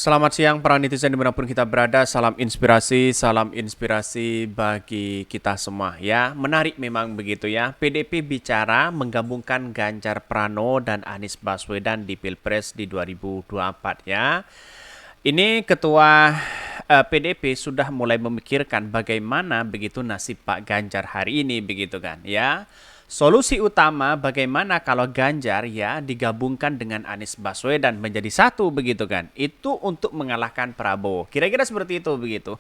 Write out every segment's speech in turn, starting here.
Selamat siang para netizen dimanapun kita berada, salam inspirasi bagi kita semua ya. Menarik memang begitu ya, PDP bicara menggabungkan Ganjar Pranowo dan Anies Baswedan di Pilpres di 2024 ya. Ini ketua PDP sudah mulai memikirkan bagaimana begitu nasib Pak Ganjar hari ini begitu kan ya. Solusi utama bagaimana kalau Ganjar ya digabungkan dengan Anies Baswedan menjadi satu begitu kan. Itu untuk mengalahkan Prabowo. Kira-kira seperti itu begitu.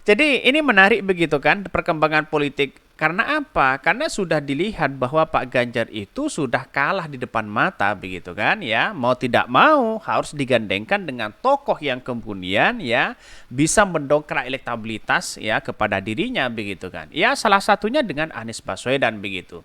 Jadi ini menarik begitu kan perkembangan politik. Karena apa? Karena sudah dilihat bahwa Pak Ganjar itu sudah kalah di depan mata begitu kan ya. Mau tidak mau harus digandengkan dengan tokoh yang kemudian ya bisa mendongkrak elektabilitas ya kepada dirinya begitu kan. Ya salah satunya dengan Anies Baswedan begitu.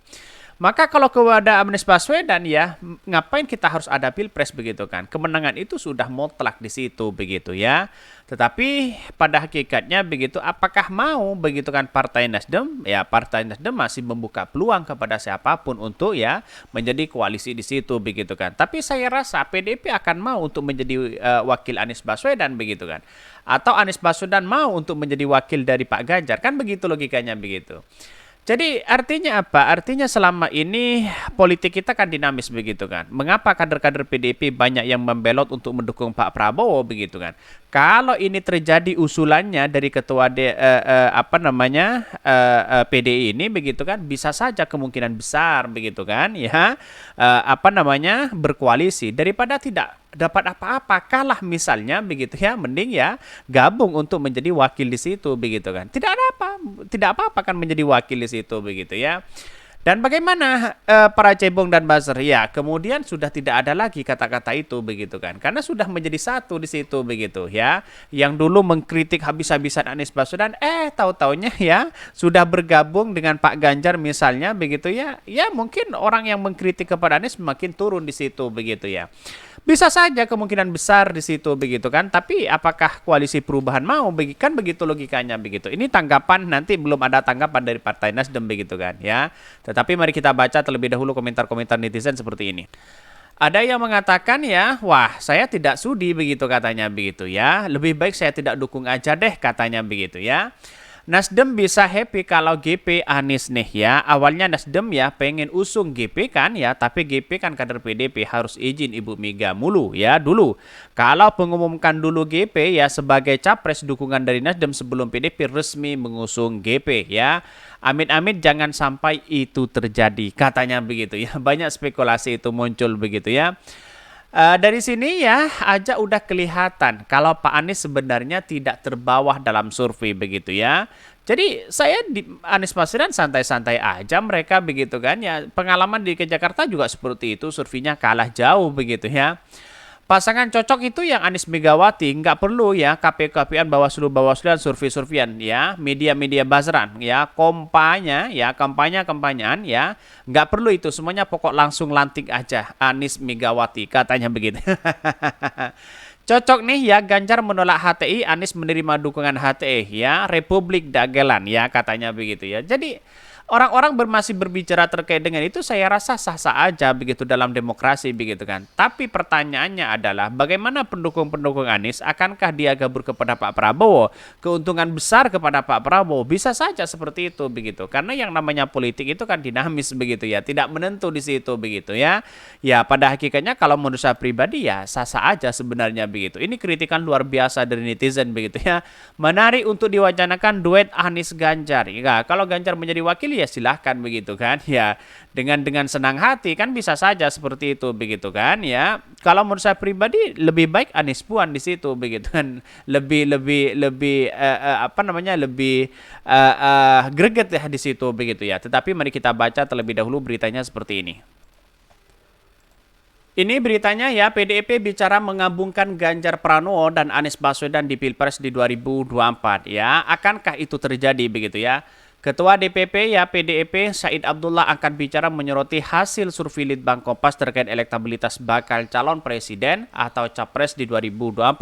Maka kalau kepada Anies Baswedan ya, ngapain kita harus ada pilpres begitu kan? Kemenangan itu sudah mutlak di situ begitu ya. Tetapi pada hakikatnya begitu, apakah mau begitu kan Partai Nasdem? Ya Partai Nasdem masih membuka peluang kepada siapapun untuk ya menjadi koalisi di situ begitu kan. Tapi saya rasa PDP akan mau untuk menjadi wakil Anies Baswedan begitu kan. Atau Anies Baswedan mau untuk menjadi wakil dari Pak Ganjar kan begitu logikanya begitu. Jadi artinya apa? Artinya selama ini politik kita kan dinamis begitu kan. Mengapa kader-kader PDIP banyak yang membelot untuk mendukung Pak Prabowo begitu kan? Kalau ini terjadi usulannya dari ketua PDI ini begitu kan, bisa saja kemungkinan besar begitu kan ya berkoalisi daripada tidak dapat apa-apa kalah misalnya begitu ya, mending ya gabung untuk menjadi wakil di situ begitu kan. Tidak apa-apa kan menjadi wakil di situ begitu ya. Dan bagaimana para cebong dan buzzer? Ya, kemudian sudah tidak ada lagi kata-kata itu begitu kan. Karena sudah menjadi satu di situ begitu ya. Yang dulu mengkritik habis-habisan Anies Baswedan, tahu-taunya ya sudah bergabung dengan Pak Ganjar misalnya begitu ya. Ya, mungkin orang yang mengkritik kepada Anies makin turun di situ begitu ya. Bisa saja kemungkinan besar di situ begitu kan. Tapi apakah koalisi perubahan mau? Kan begitu logikanya begitu. Ini tanggapan, nanti belum ada tanggapan dari Partai Nasdem begitu kan ya. Tetapi mari kita baca terlebih dahulu komentar-komentar netizen seperti ini. Ada yang mengatakan ya, wah saya tidak sudi begitu katanya begitu ya. Lebih baik saya tidak dukung aja deh katanya begitu ya. Nasdem bisa happy kalau GP Anies nih ya. Awalnya Nasdem ya pengen usung GP kan ya, tapi GP kan kader PDP harus izin Ibu Mega mulu ya dulu. Kalau pengumumkan dulu GP ya sebagai capres dukungan dari Nasdem sebelum PDP resmi mengusung GP ya. Amit-amit jangan sampai itu terjadi katanya begitu ya. Banyak spekulasi itu muncul begitu ya. Dari sini ya aja udah kelihatan kalau Pak Anies sebenarnya tidak terbawah dalam survei begitu ya. Jadi saya di Anies Baswedan santai-santai aja mereka begitu kan ya. Pengalaman di ke Jakarta juga seperti itu, surveinya kalah jauh begitu ya. Pasangan cocok itu yang Anies Megawati, nggak perlu ya KPU-KPUan Bawaslu-Bawasluan survei-surveian ya, media-media buzzeran ya, kampanye-kampanyan ya, nggak perlu itu, semuanya pokok langsung lantik aja Anies Megawati katanya begitu. Cocok nih ya, Ganjar menolak HTI, Anies menerima dukungan HTI ya, Republik Dagelan ya katanya begitu ya. Jadi orang-orang masih berbicara terkait dengan itu saya rasa sah-sah aja begitu dalam demokrasi begitu kan. Tapi pertanyaannya adalah bagaimana pendukung-pendukung Anies, akankah dia gabur kepada Pak Prabowo? Keuntungan besar kepada Pak Prabowo, bisa saja seperti itu begitu. Karena yang namanya politik itu kan dinamis begitu ya, tidak menentu di situ begitu ya. Ya pada hakikatnya kalau menurut saya pribadi ya sah-sah aja sebenarnya begitu. Ini kritikan luar biasa dari netizen begitu ya. Menarik untuk diwacanakan duet Anies Ganjar. Ya, kalau Ganjar menjadi wakil ya silahkan begitu kan ya, dengan senang hati kan bisa saja seperti itu begitu kan ya. Kalau menurut saya pribadi lebih baik Anies Puan di situ begitu kan, lebih greget ya di situ begitu ya. Tetapi mari kita baca terlebih dahulu beritanya seperti ini. Ini beritanya ya, PDIP bicara menggabungkan Ganjar Pranowo dan Anies Baswedan di Pilpres di 2024 ya. Akankah itu terjadi begitu ya? Ketua DPP ya PDIP Said Abdullah akan bicara menyoroti hasil survei Litbang Kompas terkait elektabilitas bakal calon presiden atau capres di 2024.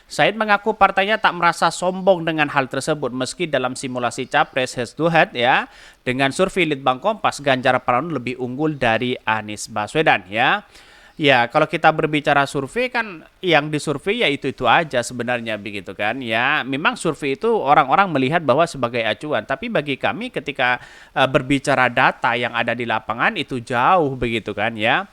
Said mengaku partainya tak merasa sombong dengan hal tersebut meski dalam simulasi capres head to head ya dengan survei Litbang Kompas Ganjar Pranowo lebih unggul dari Anies Baswedan ya. Ya, kalau kita berbicara survei kan yang disurvei ya itu aja sebenarnya begitu kan. Ya, memang survei itu orang-orang melihat bahwa sebagai acuan, tapi bagi kami ketika berbicara data yang ada di lapangan itu jauh begitu kan ya.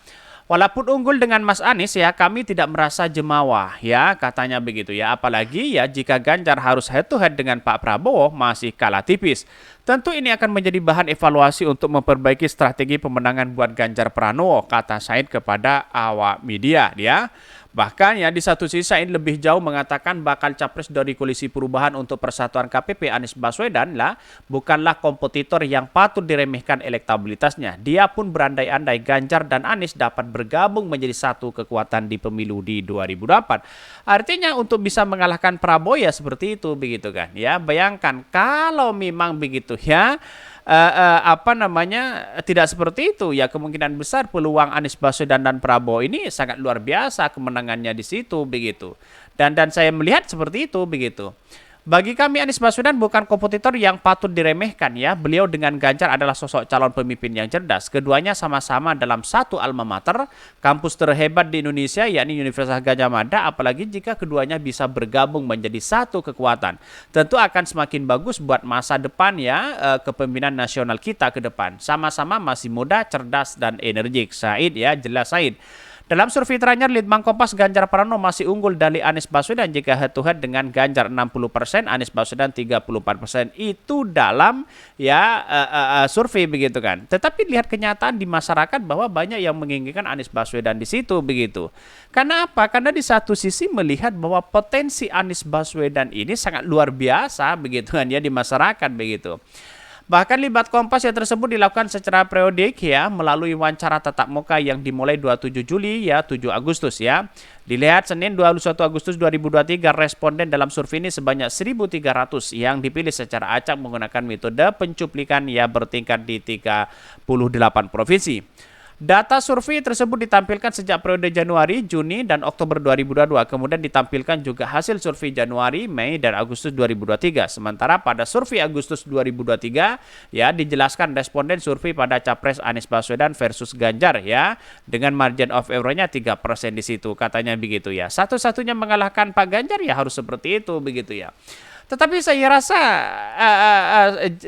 Walaupun unggul dengan Mas Anies ya, kami tidak merasa jemawa ya, katanya begitu ya. Apalagi ya jika Ganjar harus head to head dengan Pak Prabowo masih kalah tipis. Tentu ini akan menjadi bahan evaluasi untuk memperbaiki strategi pemenangan buat Ganjar Pranowo, kata Said kepada awak media ya. Bahkan ya di satu sisi Said lebih jauh mengatakan bakal capres dari koalisi perubahan untuk persatuan KPP Anies Baswedan lah bukanlah kompetitor yang patut diremehkan elektabilitasnya. Dia pun berandai-andai Ganjar dan Anies dapat bergabung menjadi satu kekuatan di pemilu di 2024. Artinya untuk bisa mengalahkan Prabowo ya seperti itu begitu kan. Ya, bayangkan kalau memang begitu ya tidak seperti itu ya, kemungkinan besar peluang Anies Baswedan dan Prabowo ini sangat luar biasa kemenangannya di situ begitu. Dan saya melihat seperti itu begitu. Bagi kami Anies Baswedan bukan kompetitor yang patut diremehkan ya. Beliau dengan Ganjar adalah sosok calon pemimpin yang cerdas. Keduanya sama-sama dalam satu alma mater, kampus terhebat di Indonesia yakni Universitas Gadjah Mada, apalagi jika keduanya bisa bergabung menjadi satu kekuatan. Tentu akan semakin bagus buat masa depan ya kepemimpinan nasional kita ke depan. Sama-sama masih muda, cerdas dan energik. Said ya, jelas Said. Dalam survei terakhir Litbang Kompas, Ganjar Pranowo masih unggul dari Anies Baswedan jika head to head dengan Ganjar 60%, Anies Baswedan 34%. Itu dalam ya survei begitu kan. Tetapi lihat kenyataan di masyarakat bahwa banyak yang menginginkan Anies Baswedan di situ begitu. Karena apa? Karena di satu sisi melihat bahwa potensi Anies Baswedan ini sangat luar biasa begitu kan ya di masyarakat begitu. Bahkan libat Kompas yang tersebut dilakukan secara periodik ya melalui wawancara tatap muka yang dimulai 27 Juli ya 7 Agustus ya. Dilihat Senin 21 Agustus 2023 responden dalam survei ini sebanyak 1.300 yang dipilih secara acak menggunakan metode pencuplikan ya bertingkat di 38 provinsi. Data survei tersebut ditampilkan sejak periode Januari, Juni, dan Oktober 2022. Kemudian ditampilkan juga hasil survei Januari, Mei, dan Agustus 2023. Sementara pada survei Agustus 2023, ya dijelaskan responden survei pada Capres Anies Baswedan versus Ganjar, ya, dengan margin of error-nya 3% di situ, katanya begitu ya. Satu-satunya mengalahkan Pak Ganjar ya harus seperti itu, begitu ya. Tetapi saya rasa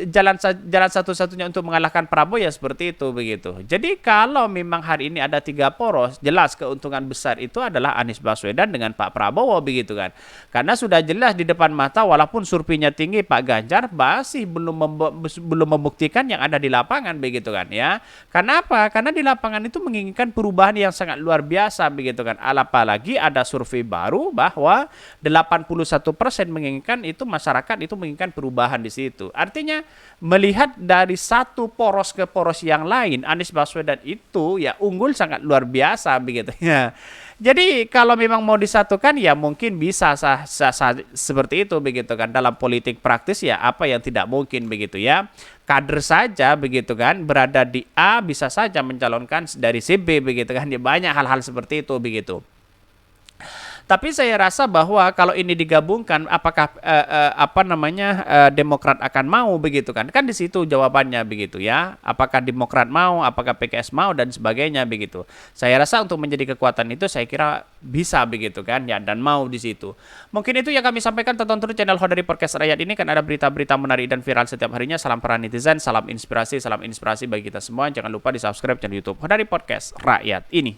jalan satu-satunya untuk mengalahkan Prabowo ya seperti itu begitu. Jadi kalau memang hari ini ada 3 poros, jelas keuntungan besar itu adalah Anies Baswedan dengan Pak Prabowo begitu kan. Karena sudah jelas di depan mata walaupun surveinya tinggi Pak Ganjar masih belum membuktikan yang ada di lapangan begitu kan ya. Karena apa? Karena di lapangan itu menginginkan perubahan yang sangat luar biasa begitu kan. Apalagi ada survei baru bahwa 81% menginginkan itu masyarakat itu menginginkan perubahan di situ. Artinya melihat dari satu poros ke poros yang lain, Anies Baswedan itu ya unggul sangat luar biasa begitu ya. Jadi kalau memang mau disatukan ya mungkin bisa seperti itu begitu kan. Dalam politik praktis ya apa yang tidak mungkin begitu ya. Kader saja begitu kan berada di A bisa saja mencalonkan dari si B begitu kan. Ya banyak hal-hal seperti itu begitu. Tapi saya rasa bahwa kalau ini digabungkan, apakah Demokrat akan mau begitu kan? Kan di situ jawabannya begitu ya. Apakah Demokrat mau, apakah PKS mau dan sebagainya begitu. Saya rasa untuk menjadi kekuatan itu saya kira bisa begitu kan ya dan mau di situ. Mungkin itu yang kami sampaikan. Tonton terus channel Hodari Podcast Rakyat ini kan ada berita-berita menarik dan viral setiap harinya. Salam para netizen, salam inspirasi bagi kita semua. Jangan lupa di-subscribe channel YouTube Hodari Podcast Rakyat ini.